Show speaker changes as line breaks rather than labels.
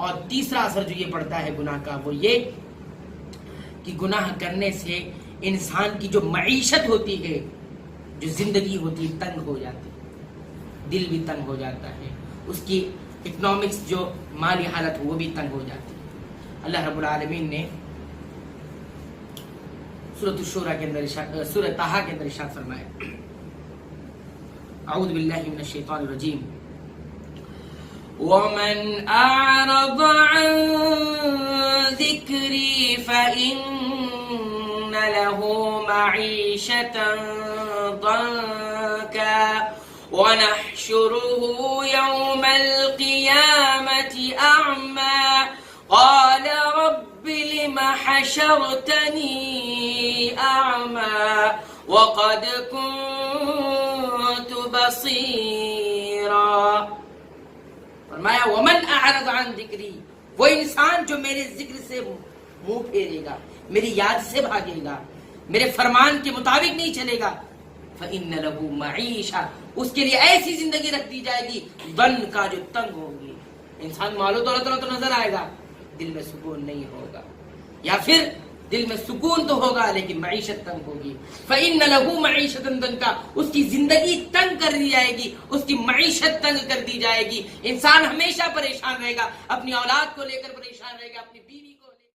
اور تیسرا اثر جو یہ پڑتا ہے گناہ کا وہ یہ کہ گناہ کرنے سے انسان کی جو معیشت ہوتی ہے، جو زندگی ہوتی ہے، تنگ ہو جاتی ہے، دل بھی تنگ ہو جاتا ہے، اس کی اکنامکس جو مالی حالت وہ بھی تنگ ہو جاتی ہے۔ اللہ رب العالمین نے سورۃ الشورى کے اندر سورۃ طٰہٰ کے اندر ارشاد فرمایا، اعوذ باللہ من الشیطان الرجیم، وَمَنْ أَعْرَضَ عَنْ ذِكْرِي فَإِنَّ لَهُ مَعِيشَةً ضَنكًا وَنَحْشُرُهُ يَوْمَ الْقِيَامَةِ أَعْمَى قَالَ رَبِّ لِمَ حَشَرْتَنِي أَعْمَى وَقَدْ كُنْتُ بَصِيرًا۔ فرمایا ومن اعرض عن ذکری، وہ انسان جو میرے ذکر سے منہ پھیرے گا، میری یاد سے بھاگے گا، میرے فرمان کے مطابق نہیں چلے گا، فإن له معیشہ، اس کے لیے ایسی زندگی رکھ دی جائے گی ضنکا، جو تنگ ہوگی۔ انسان مال و دولت تو نظر آئے گا، دل میں سکون نہیں ہوگا، یا پھر دل میں سکون تو ہوگا لیکن معیشت تنگ ہوگی۔ فإن له معیشۃ ضنکا، اس کی زندگی تنگ کر دی جائے گی، اس کی معیشت تنگ کر دی جائے گی۔ انسان ہمیشہ پریشان رہے گا، اپنی اولاد کو لے کر پریشان رہے گا، اپنی بیوی